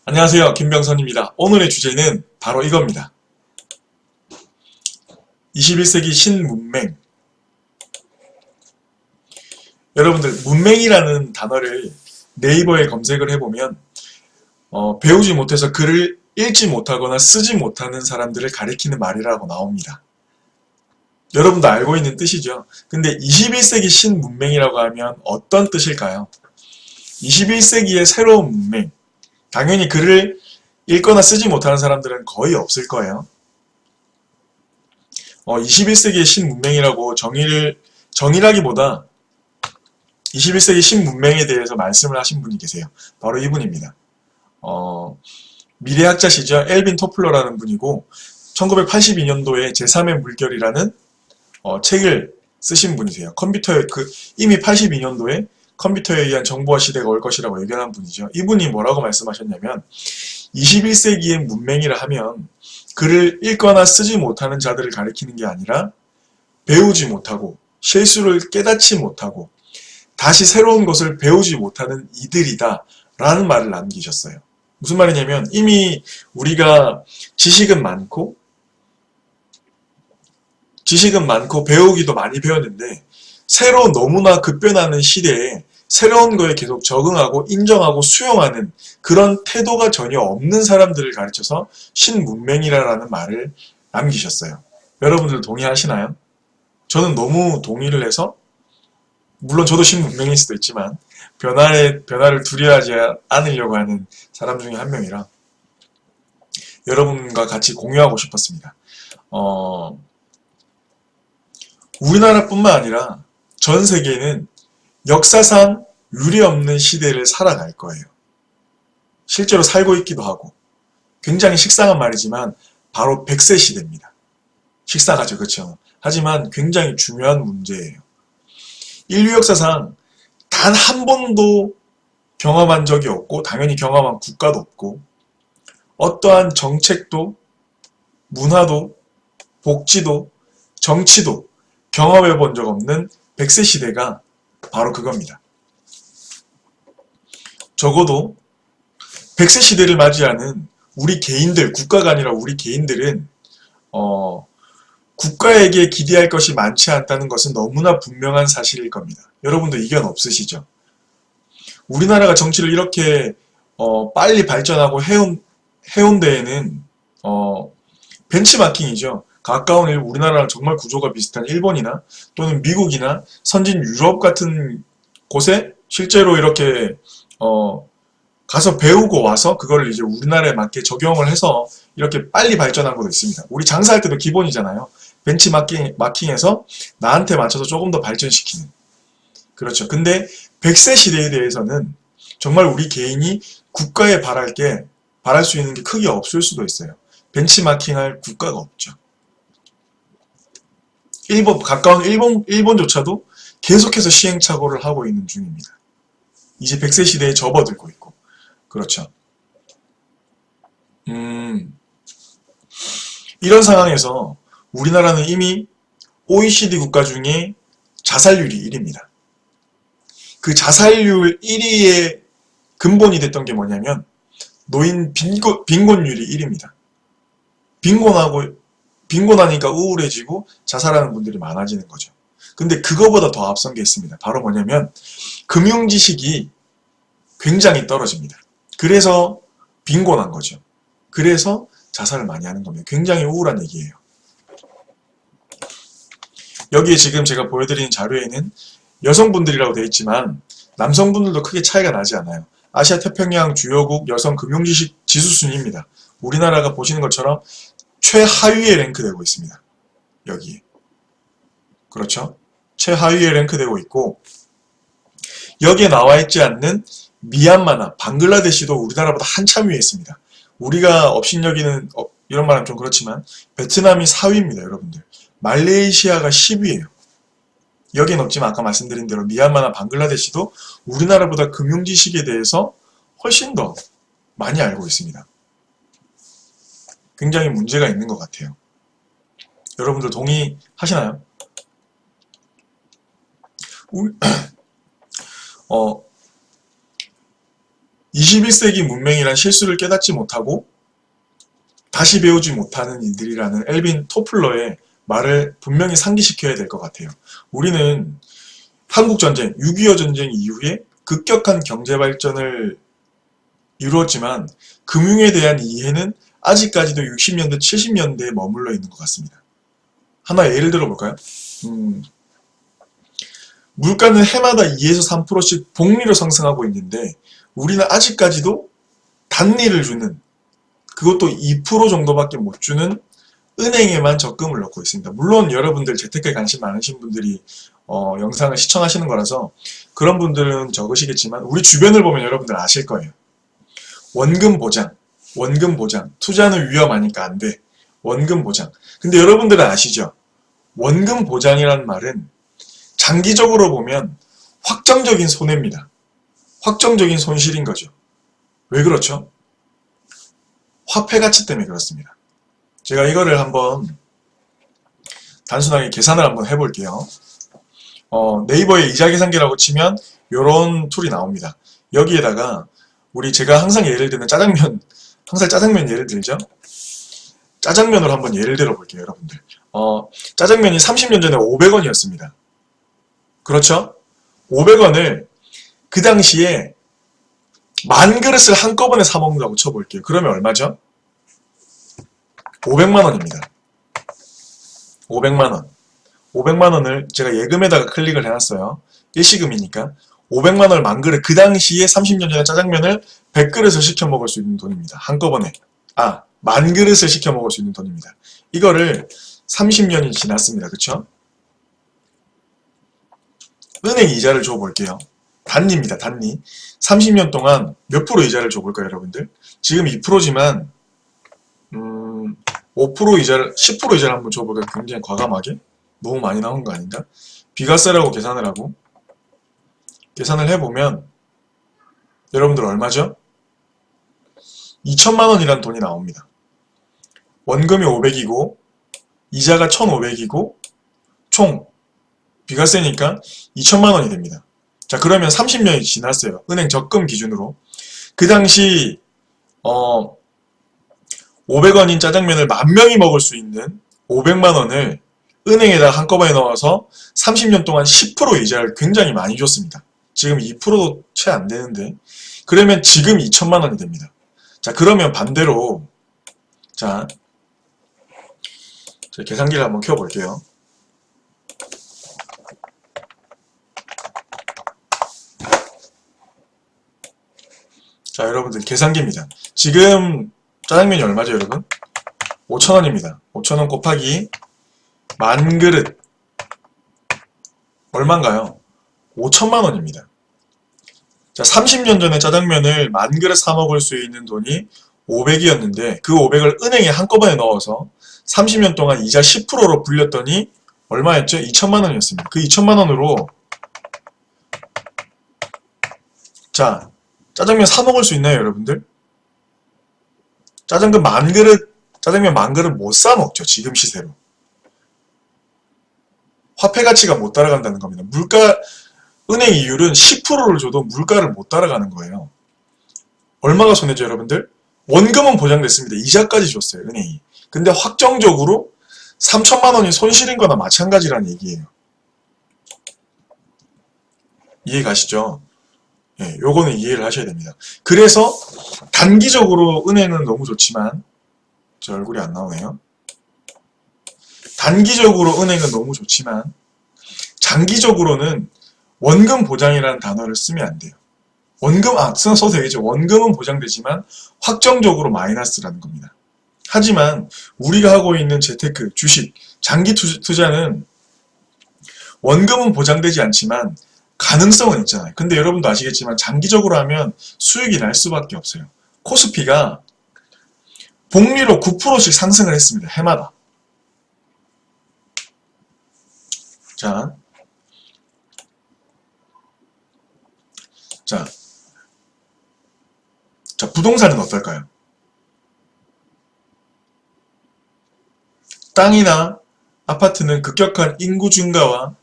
안녕하세요. 김병선입니다. 오늘의 주제는 바로 이겁니다. 21세기 신문맹. 여러분들 문맹이라는 단어를 네이버에 검색을 해보면 배우지 못해서 글을 읽지 못하거나 쓰지 못하는 사람들을 가리키는 말이라고 나옵니다. 여러분도 알고 있는 뜻이죠. 근데 21세기 신문맹이라고 하면 어떤 뜻일까요? 21세기의 새로운 문맹. 당연히 글을 읽거나 쓰지 못하는 사람들은 거의 없을 거예요. 21세기의 신문맹이라고 정의라기보다 21세기 신문맹에 대해서 말씀을 하신 분이 계세요. 바로 이분입니다. 미래학자시죠. 엘빈 토플러라는 분이고 1982년도에 제3의 물결이라는 책을 쓰신 분이세요. 이미 82년도에 컴퓨터에 의한 정보화 시대가 올 것이라고 예견한 분이죠. 이분이 뭐라고 말씀하셨냐면 21세기의 문맹이라 하면 글을 읽거나 쓰지 못하는 자들을 가리키는 게 아니라 배우지 못하고 실수를 깨닫지 못하고 다시 새로운 것을 배우지 못하는 이들이다 라는 말을 남기셨어요. 무슨 말이냐면 이미 우리가 지식은 많고 배우기도 많이 배웠는데 새로 너무나 급변하는 시대에 새로운 거에 계속 적응하고 인정하고 수용하는 그런 태도가 전혀 없는 사람들을 가르쳐서 신문맹이라는 말을 남기셨어요. 여러분들 동의하시나요? 저는 너무 동의를 해서 물론 저도 신문맹일 수도 있지만 변화를 두려워하지 않으려고 하는 사람 중에 한 명이라 여러분과 같이 공유하고 싶었습니다. 우리나라뿐만 아니라 전 세계는 역사상 유례없는 시대를 살아갈 거예요. 실제로 살고 있기도 하고 굉장히 식상한 말이지만 바로 100세 시대입니다. 식상하죠. 그렇죠? 하지만 굉장히 중요한 문제예요. 인류 역사상 단 한 번도 경험한 적이 없고 당연히 경험한 국가도 없고 어떠한 정책도 문화도 복지도 정치도 경험해 본 적 없는 100세 시대가 바로 그겁니다. 적어도 100세 시대를 맞이하는 우리 개인들, 국가가 아니라 우리 개인들은 국가에게 기대할 것이 많지 않다는 것은 너무나 분명한 사실일 겁니다. 여러분도 이견 없으시죠? 우리나라가 정치를 이렇게 빨리 발전하고 해온 데에는 벤치마킹이죠. 가까운 우리나라랑 정말 구조가 비슷한 일본이나 또는 미국이나 선진 유럽 같은 곳에 실제로 이렇게 가서 배우고 와서 그걸 이제 우리나라에 맞게 적용을 해서 이렇게 빨리 발전한 것도 있습니다. 우리 장사할 때도 기본이잖아요. 벤치마킹해서 나한테 맞춰서 조금 더 발전시키는. 그렇죠. 근데 100세 시대에 대해서는 정말 우리 개인이 국가에 바랄 수 있는 게 크게 없을 수도 있어요. 벤치마킹할 국가가 없죠. 가까운 일본조차도 계속해서 시행착오를 하고 있는 중입니다. 이제 100세 시대에 접어들고 있고. 그렇죠. 이런 상황에서 우리나라는 이미 OECD 국가 중에 자살률이 1위입니다. 그 자살률 1위의 근본이 됐던 게 뭐냐면 노인 빈곤율이 1위입니다. 빈곤하니까 우울해지고 자살하는 분들이 많아지는 거죠. 근데 그거보다 더 앞선 게 있습니다. 바로 뭐냐면 금융지식이 굉장히 떨어집니다. 그래서 빈곤한 거죠. 그래서 자살을 많이 하는 겁니다. 굉장히 우울한 얘기예요. 여기에 지금 제가 보여드리는 자료에는 여성분들이라고 되어 있지만 남성분들도 크게 차이가 나지 않아요. 아시아 태평양 주요국 여성 금융지식 지수 순위입니다. 우리나라가 보시는 것처럼 최하위에 랭크되고 있습니다. 여기에. 그렇죠? 최하위에 랭크되고 있고 여기에 나와 있지 않는 미얀마나 방글라데시도 우리나라보다 한참 위에 있습니다. 우리가 업신여기는 이런 말하면 좀 그렇지만 베트남이 4위입니다. 여러분들. 말레이시아가 10위예요. 여기는 없지만 아까 말씀드린 대로 미얀마나 방글라데시도 우리나라보다 금융지식에 대해서 훨씬 더 많이 알고 있습니다. 굉장히 문제가 있는 것 같아요. 여러분들 동의하시나요? 21세기 문명이란 실수를 깨닫지 못하고 다시 배우지 못하는 이들이라는 엘빈 토플러의 말을 분명히 상기시켜야 될 것 같아요. 우리는 한국전쟁, 6.25 전쟁 이후에 급격한 경제발전을 이루었지만 금융에 대한 이해는 아직까지도 60년대, 70년대에 머물러 있는 것 같습니다. 하나 예를 들어볼까요? 물가는 해마다 2에서 3%씩 복리로 상승하고 있는데 우리는 아직까지도 단리를 주는, 그것도 2% 정도밖에 못 주는 은행에만 적금을 넣고 있습니다. 물론 여러분들 재테크에 관심 많으신 분들이 영상을 시청하시는 거라서 그런 분들은 적으시겠지만 우리 주변을 보면 여러분들 아실 거예요. 원금 보장, 투자는 위험하니까 안 돼. 원금 보장. 근데 여러분들은 아시죠? 원금 보장이라는 말은 장기적으로 보면 확정적인 손해입니다. 확정적인 손실인 거죠. 왜 그렇죠? 화폐 가치 때문에 그렇습니다. 제가 이거를 한번 단순하게 계산을 한번 해볼게요. 네이버에 이자 계산기라고 치면 이런 툴이 나옵니다. 여기에다가 제가 항상 예를 들면 항상 짜장면 예를 들죠? 짜장면으로 한번 예를 들어 볼게요, 여러분들. 짜장면이 30년 전에 500원이었습니다. 그렇죠? 500원을 그 당시에 10,000그릇을 한꺼번에 사 먹는다고 쳐볼게요. 그러면 얼마죠? 500만원입니다. 500만원. 500만원을 제가 예금에다가 클릭을 해놨어요. 일시금이니까. 500만원을 10,000그릇, 그 당시에 30년 전에 짜장면을 100그릇을 시켜 먹을 수 있는 돈입니다. 한꺼번에. 10,000그릇을 시켜 먹을 수 있는 돈입니다. 이거를 30년이 지났습니다. 그쵸? 은행 이자를 줘볼게요. 단리입니다. 단리. 30년 동안 몇 프로 이자를 줘볼까요, 여러분들? 지금 2%지만 5% 이자를, 10% 이자를 한번 줘볼까요? 굉장히 과감하게? 너무 많이 나온 거 아닌가? 비과세라고 계산을 하고 계산을 해보면 여러분들 얼마죠? 2천만원이라는 돈이 나옵니다. 원금이 500이고 이자가 1,500이고 총 비과세니까 2천만원이 됩니다. 자, 그러면 30년이 지났어요. 은행 적금 기준으로. 그 당시 500원인 짜장면을 10,000명이 먹을 수 있는 500만원을 은행에다 한꺼번에 넣어서 30년 동안 10% 이자를 굉장히 많이 줬습니다. 지금 2%도 채 안 되는데, 그러면 지금 2천만원이 됩니다. 자, 그러면 반대로, 자, 계산기를 한번 켜볼게요. 자, 여러분들 계산기입니다. 지금 짜장면이 얼마죠, 여러분? 5,000원입니다. 5,000원 곱하기 10,000그릇 얼마인가요? 5천만원입니다. 자, 30년 전에 짜장면을 10,000그릇 사 먹을 수 있는 돈이 500이었는데 그 500을 은행에 한꺼번에 넣어서 30년 동안 이자 10%로 불렸더니 얼마였죠? 2천만원이었습니다. 그 2천만원으로 자, 짜장면 사 먹을 수 있나요, 여러분들? 짜장면 10,000그릇 못 사 먹죠, 지금 시세로. 화폐 가치가 못 따라간다는 겁니다. 은행 이율은 10%를 줘도 물가를 못 따라가는 거예요. 얼마가 손해죠, 여러분들? 원금은 보장됐습니다. 이자까지 줬어요, 은행이. 근데 확정적으로 3천만원이 손실인 거나 마찬가지라는 얘기예요. 이해 가시죠? 예, 요거는 이해를 하셔야 됩니다. 그래서 단기적으로 은행은 너무 좋지만, 제 얼굴이 안 나오네요. 단기적으로 은행은 너무 좋지만 장기적으로는 원금 보장이라는 단어를 쓰면 안 돼요. 써도 되겠죠. 원금은 보장되지만 확정적으로 마이너스라는 겁니다. 하지만 우리가 하고 있는 재테크, 주식, 장기 투자는 원금은 보장되지 않지만 가능성은 있잖아요. 근데 여러분도 아시겠지만 장기적으로 하면 수익이 날 수밖에 없어요. 코스피가 복리로 9%씩 상승을 했습니다. 해마다. 자, 부동산은 어떨까요? 땅이나 아파트는 급격한 인구 증가와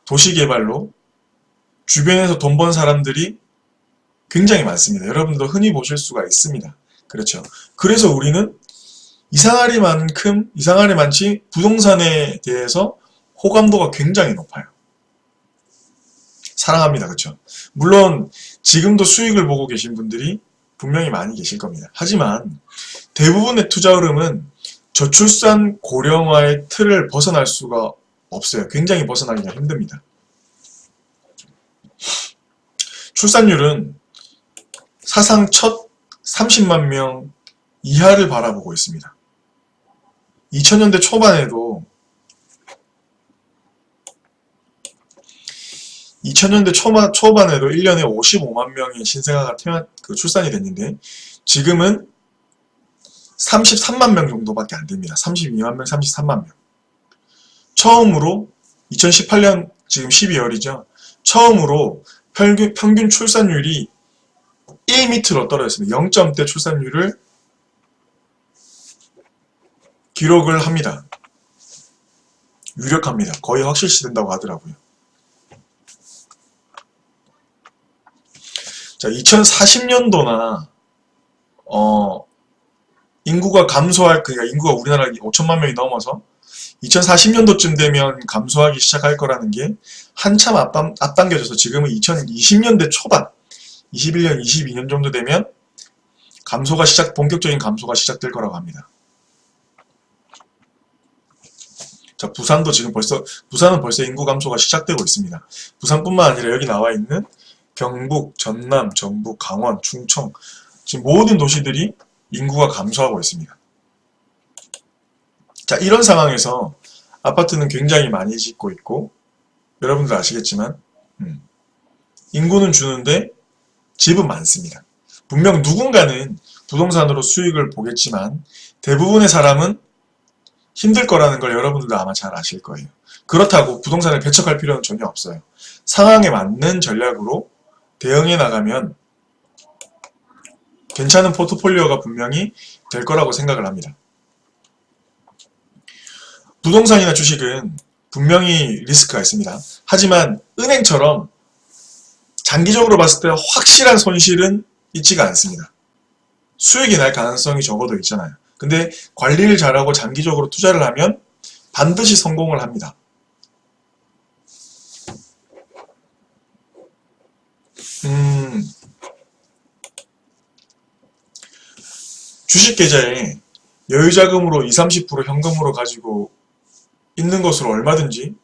도시 개발로 주변에서 돈 번 사람들이 굉장히 많습니다. 여러분도 흔히 보실 수가 있습니다. 그렇죠. 그래서 우리는 이상하리만치 부동산에 대해서 호감도가 굉장히 높아요. 사랑합니다. 그렇죠. 물론 지금도 수익을 보고 계신 분들이 분명히 많이 계실 겁니다. 하지만 대부분의 투자 흐름은 저출산 고령화의 틀을 벗어날 수가 없어요. 굉장히 벗어나기가 힘듭니다. 출산율은 사상 첫 30만 명 이하를 바라보고 있습니다. 2000년대 초반에도 2000년대 초반에도 1년에 55만 명의 신생아가 출산이 됐는데 지금은 33만 명 정도밖에 안 됩니다. 32만 명, 33만 명. 처음으로 2018년 지금 12월이죠. 처음으로 평균 출산율이 1 밑으로 떨어졌습니다. 0점대 출산율을 기록을 합니다. 유력합니다. 거의 확실시된다고 하더라고요. 자, 2040년도나 인구가 그러니까 인구가 우리나라 5천만 명이 넘어서 2040년도쯤 되면 감소하기 시작할 거라는 게 한참 앞당겨져서 지금은 2020년대 초반, 21년, 22년 정도 되면 본격적인 감소가 시작될 거라고 합니다. 자, 부산은 벌써 인구 감소가 시작되고 있습니다. 부산뿐만 아니라 여기 나와 있는 경북, 전남, 전북, 강원, 충청 지금 모든 도시들이 인구가 감소하고 있습니다. 자, 이런 상황에서 아파트는 굉장히 많이 짓고 있고 여러분들 아시겠지만 인구는 주는데 집은 많습니다. 분명 누군가는 부동산으로 수익을 보겠지만 대부분의 사람은 힘들 거라는 걸 여러분들도 아마 잘 아실 거예요. 그렇다고 부동산을 배척할 필요는 전혀 없어요. 상황에 맞는 전략으로 대응해 나가면 괜찮은 포트폴리오가 분명히 될 거라고 생각을 합니다. 부동산이나 주식은 분명히 리스크가 있습니다. 하지만 은행처럼 장기적으로 봤을 때 확실한 손실은 있지가 않습니다. 수익이 날 가능성이 적어도 있잖아요. 근데 관리를 잘하고 장기적으로 투자를 하면 반드시 성공을 합니다. 주식계좌에 여유자금으로 20-30% 현금으로 가지고 있는 것으로 얼마든지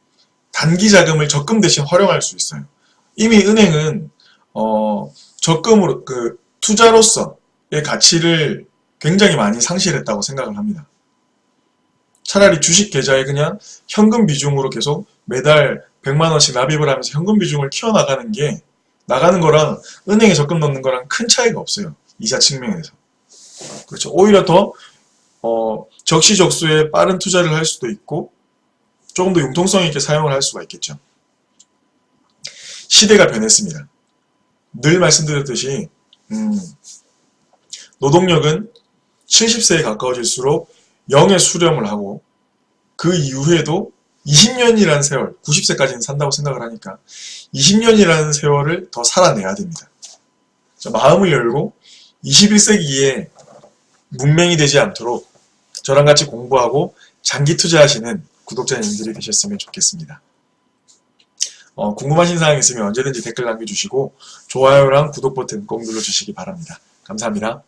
단기 자금을 적금 대신 활용할 수 있어요. 이미 은행은 적금으로 투자로서의 가치를 굉장히 많이 상실했다고 생각을 합니다. 차라리 주식 계좌에 그냥 현금 비중으로 계속 매달 100만원씩 납입을 하면서 현금 비중을 나가는 거랑 은행에 적금 넣는 거랑 큰 차이가 없어요. 이자 측면에서. 그렇죠. 오히려 더 적시적소에 빠른 투자를 할 수도 있고 조금 더 융통성 있게 사용을 할 수가 있겠죠. 시대가 변했습니다. 늘 말씀드렸듯이 노동력은 70세에 가까워질수록 영의 수렴을 하고 그 이후에도 20년이라는 세월, 90세까지는 산다고 생각을 하니까 20년이라는 세월을 더 살아내야 됩니다. 마음을 열고 21세기에 문맹이 되지 않도록 저랑 같이 공부하고 장기 투자하시는 구독자님들이 되셨으면 좋겠습니다. 궁금하신 사항 있으면 언제든지 댓글 남겨주시고 좋아요랑 구독 버튼 꼭 눌러주시기 바랍니다. 감사합니다.